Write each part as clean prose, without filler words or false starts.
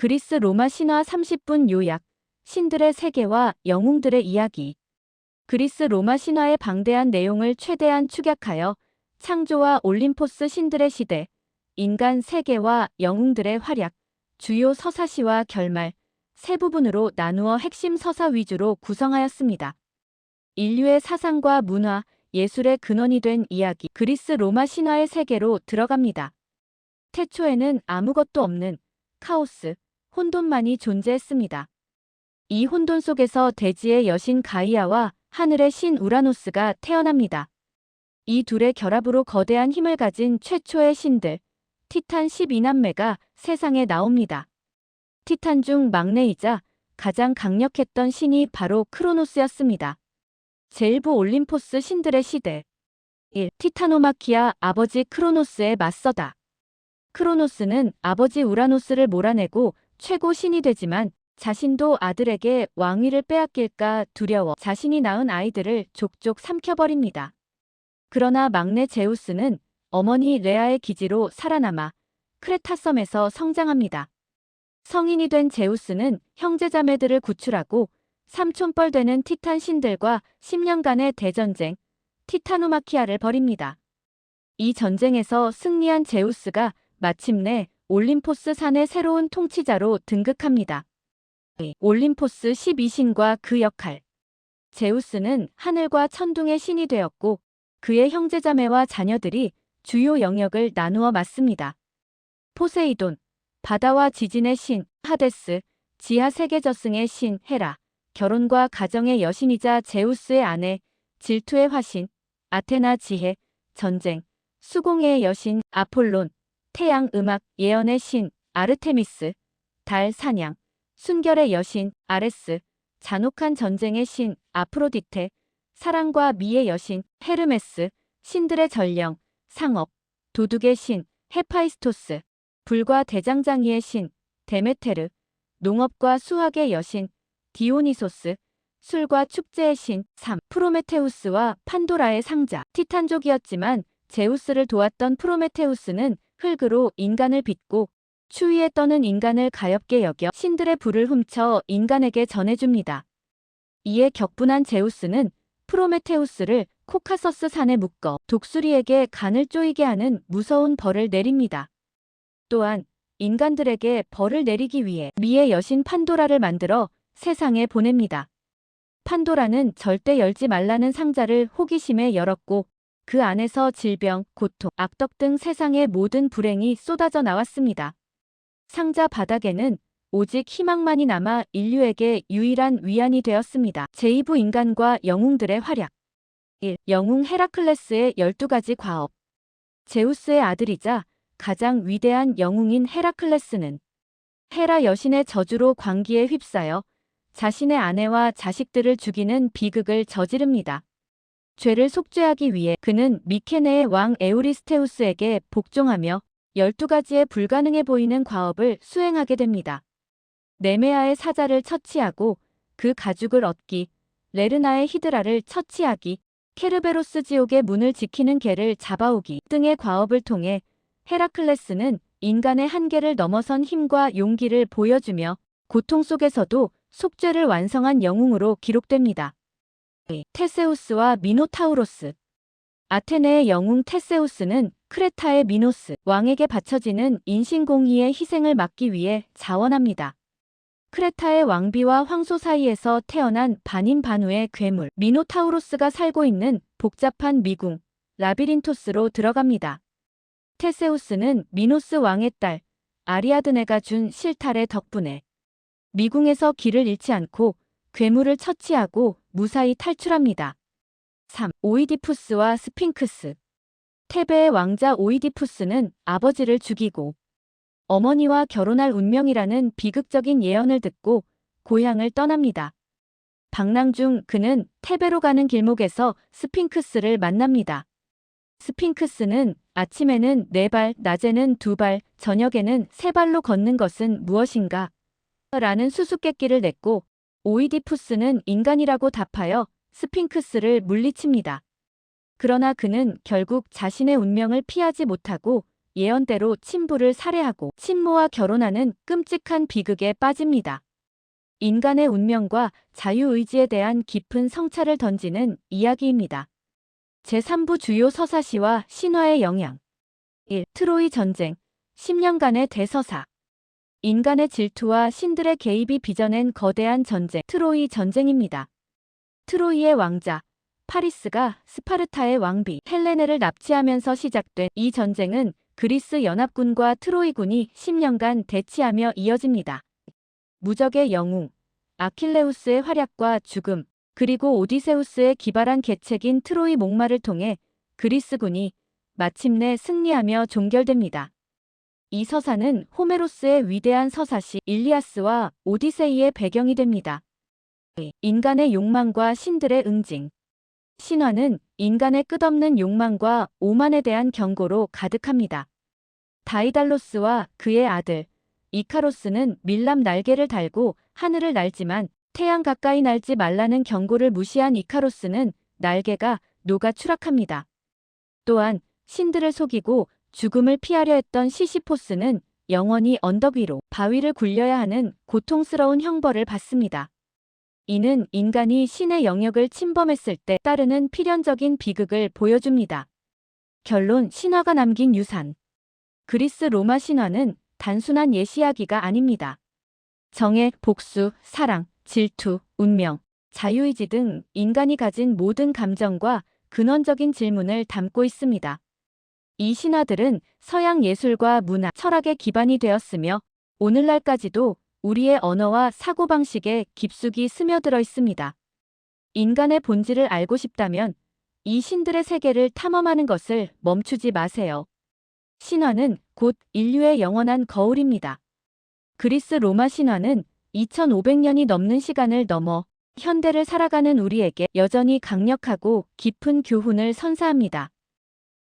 그리스 로마 신화 30분 요약. 신들의 세계와 영웅들의 이야기. 그리스 로마 신화의 방대한 내용을 최대한 축약하여 창조와 올림포스 신들의 시대, 인간 세계와 영웅들의 활약, 주요 서사시와 결말, 세 부분으로 나누어 핵심 서사 위주로 구성하였습니다. 인류의 사상과 문화, 예술의 근원이 된 이야기, 그리스 로마 신화의 세계로 들어갑니다. 태초에는 아무것도 없는 카오스, 혼돈만이 존재했습니다. 이 혼돈 속에서 대지의 여신 가이아와 하늘의 신 우라노스가 태어납니다. 이 둘의 결합으로 거대한 힘을 가진 최초의 신들, 티탄 12남매가 세상에 나옵니다. 티탄 중 막내이자 가장 강력했던 신이 바로 크로노스였습니다. 제1부 올림포스 신들의 시대. 1. 티타노마키아 아버지 크로노스에 맞서다. 크로노스는 아버지 우라노스를 몰아내고 최고 신이 되지만 자신도 아들에게 왕위를 빼앗길까 두려워 자신이 낳은 아이들을 족족 삼켜버립니다. 그러나 막내 제우스는 어머니 레아의 기지로 살아남아 크레타섬에서 성장합니다. 성인이 된 제우스는 형제자매들을 구출하고 삼촌뻘 되는 티탄 신들과 10년간의 대전쟁, 티타노마키아를 벌입니다. 이 전쟁에서 승리한 제우스가 마침내 올림포스 산의 새로운 통치자로 등극합니다. 올림포스 12신과 그 역할. 제우스는 하늘과 천둥의 신이 되었고 그의 형제자매와 자녀들이 주요 영역을 나누어 맡습니다. 포세이돈, 바다와 지진의 신, 하데스, 지하 세계저승의 신, 헤라, 결혼과 가정의 여신이자 제우스의 아내, 질투의 화신, 아테나 지혜, 전쟁, 수공예의 여신, 아폴론, 태양 음악, 예언의 신, 아르테미스, 달 사냥, 순결의 여신, 아레스, 잔혹한 전쟁의 신, 아프로디테, 사랑과 미의 여신, 헤르메스, 신들의 전령, 상업, 도둑의 신, 헤파이스토스, 불과 대장장이의 신, 데메테르, 농업과 수학의 여신, 디오니소스, 술과 축제의 신, 3. 프로메테우스와 판도라의 상자. 티탄족이었지만 제우스를 도왔던 프로메테우스는 흙으로 인간을 빚고 추위에 떠는 인간을 가엾게 여겨 신들의 불을 훔쳐 인간에게 전해줍니다. 이에 격분한 제우스는 프로메테우스를 코카서스 산에 묶어 독수리에게 간을 쪼이게 하는 무서운 벌을 내립니다. 또한 인간들에게 벌을 내리기 위해 미의 여신 판도라를 만들어 세상에 보냅니다. 판도라는 절대 열지 말라는 상자를 호기심에 열었고 그 안에서 질병, 고통, 악덕 등 세상의 모든 불행이 쏟아져 나왔습니다. 상자 바닥에는 오직 희망만이 남아 인류에게 유일한 위안이 되었습니다. 제2부 인간과 영웅들의 활약. 1. 영웅 헤라클레스의 12가지 과업. 제우스의 아들이자 가장 위대한 영웅인 헤라클레스는 헤라 여신의 저주로 광기에 휩싸여 자신의 아내와 자식들을 죽이는 비극을 저지릅니다. 죄를 속죄하기 위해 그는 미케네의 왕 에우리스테우스에게 복종하며 12가지의 불가능해 보이는 과업을 수행하게 됩니다. 네메아의 사자를 처치하고 그 가죽을 얻기, 레르나의 히드라를 처치하기, 케르베로스 지옥의 문을 지키는 개를 잡아오기 등의 과업을 통해 헤라클레스는 인간의 한계를 넘어선 힘과 용기를 보여주며 고통 속에서도 속죄를 완성한 영웅으로 기록됩니다. 테세우스와 미노타우로스. 아테네의 영웅 테세우스는 크레타의 미노스 왕에게 바쳐지는 인신공의의 희생을 막기 위해 자원합니다. 크레타의 왕비와 황소 사이에서 태어난 반인반후의 괴물 미노타우로스가 살고 있는 복잡한 미궁 라비린토스로 들어갑니다. 테세우스는 미노스 왕의 딸 아리아드네가 준 실타래 덕분에 미궁에서 길을 잃지 않고 괴물을 처치하고 무사히 탈출합니다. 3. 오이디푸스와 스핑크스. 테베의 왕자 오이디푸스는 아버지를 죽이고 어머니와 결혼할 운명이라는 비극적인 예언을 듣고 고향을 떠납니다. 방랑 중 그는 테베로 가는 길목에서 스핑크스를 만납니다. 스핑크스는 아침에는 4발, 낮에는 2발, 저녁에는 3발로 걷는 것은 무엇인가? 라는 수수께끼를 냈고 오이디푸스는 인간이라고 답하여 스핑크스를 물리칩니다. 그러나 그는 결국 자신의 운명을 피하지 못하고 예언대로 친부를 살해하고 친모와 결혼하는 끔찍한 비극에 빠집니다. 인간의 운명과 자유의지에 대한 깊은 성찰을 던지는 이야기입니다. 제3부 주요 서사시와 신화의 영향. 1. 트로이 전쟁. 10년간의 대서사. 인간의 질투와 신들의 개입이 빚어낸 거대한 전쟁, 트로이 전쟁입니다. 트로이의 왕자, 파리스가 스파르타의 왕비, 헬레네를 납치하면서 시작된 이 전쟁은 그리스 연합군과 트로이군이 10년간 대치하며 이어집니다. 무적의 영웅, 아킬레우스의 활약과 죽음, 그리고 오디세우스의 기발한 계책인 트로이 목마를 통해 그리스군이 마침내 승리하며 종결됩니다. 이 서사는 호메로스의 위대한 서사시 일리아스와 오디세이의 배경이 됩니다. 인간의 욕망과 신들의 응징. 신화는 인간의 끝없는 욕망과 오만에 대한 경고로 가득합니다. 다이달로스와 그의 아들 이카로스는 밀랍 날개를 달고 하늘을 날지만 태양 가까이 날지 말라는 경고를 무시한 이카로스는 날개가 녹아 추락합니다. 또한 신들을 속이고 죽음을 피하려 했던 시시포스는 영원히 언덕 위로 바위를 굴려야 하는 고통스러운 형벌을 받습니다. 이는 인간이 신의 영역을 침범했을 때 따르는 필연적인 비극을 보여줍니다. 결론. 신화가 남긴 유산. 그리스 로마 신화는 단순한 예시이야기가 아닙니다. 정의, 복수, 사랑, 질투, 운명, 자유의지 등 인간이 가진 모든 감정과 근원적인 질문을 담고 있습니다. 이 신화들은 서양 예술과 문화, 철학의 기반이 되었으며 오늘날까지도 우리의 언어와 사고방식에 깊숙이 스며들어 있습니다. 인간의 본질을 알고 싶다면 이 신들의 세계를 탐험하는 것을 멈추지 마세요. 신화는 곧 인류의 영원한 거울입니다. 그리스 로마 신화는 2500년이 넘는 시간을 넘어 현대를 살아가는 우리에게 여전히 강력하고 깊은 교훈을 선사합니다.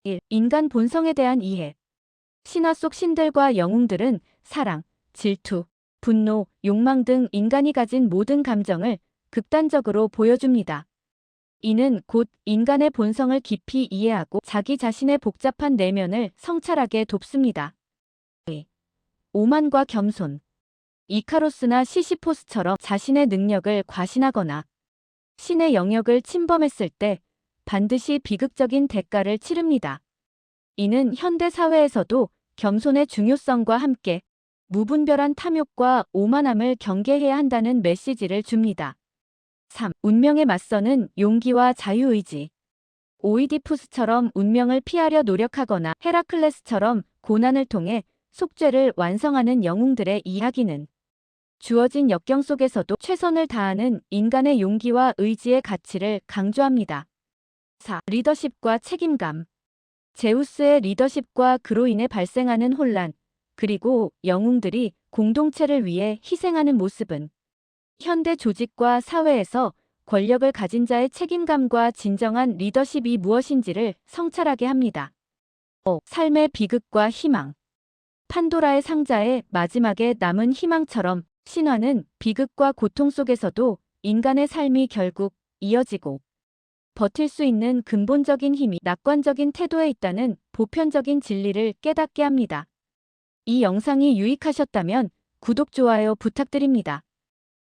1. 인간 본성에 대한 이해. 신화 속 신들과 영웅들은 사랑, 질투, 분노, 욕망 등 인간이 가진 모든 감정을 극단적으로 보여줍니다. 이는 곧 인간의 본성을 깊이 이해하고 자기 자신의 복잡한 내면을 성찰하게 돕습니다. 2. 오만과 겸손. 이카로스나 시시포스처럼 자신의 능력을 과신하거나 신의 영역을 침범했을 때 반드시 비극적인 대가를 치릅니다. 이는 현대 사회에서도 겸손의 중요성과 함께 무분별한 탐욕과 오만함을 경계해야 한다는 메시지를 줍니다. 3. 운명에 맞서는 용기와 자유의지. 오이디푸스처럼 운명을 피하려 노력하거나 헤라클레스처럼 고난을 통해 속죄를 완성하는 영웅들의 이야기는 주어진 역경 속에서도 최선을 다하는 인간의 용기와 의지의 가치를 강조합니다. 4. 리더십과 책임감. 제우스의 리더십과 그로 인해 발생하는 혼란, 그리고 영웅들이 공동체를 위해 희생하는 모습은 현대 조직과 사회에서 권력을 가진 자의 책임감과 진정한 리더십이 무엇인지를 성찰하게 합니다. 5. 삶의 비극과 희망. 판도라의 상자의 마지막에 남은 희망처럼 신화는 비극과 고통 속에서도 인간의 삶이 결국 이어지고 버틸 수 있는 근본적인 힘이 낙관적인 태도에 있다는 보편적인 진리를 깨닫게 합니다. 이 영상이 유익하셨다면 구독, 좋아요 부탁드립니다.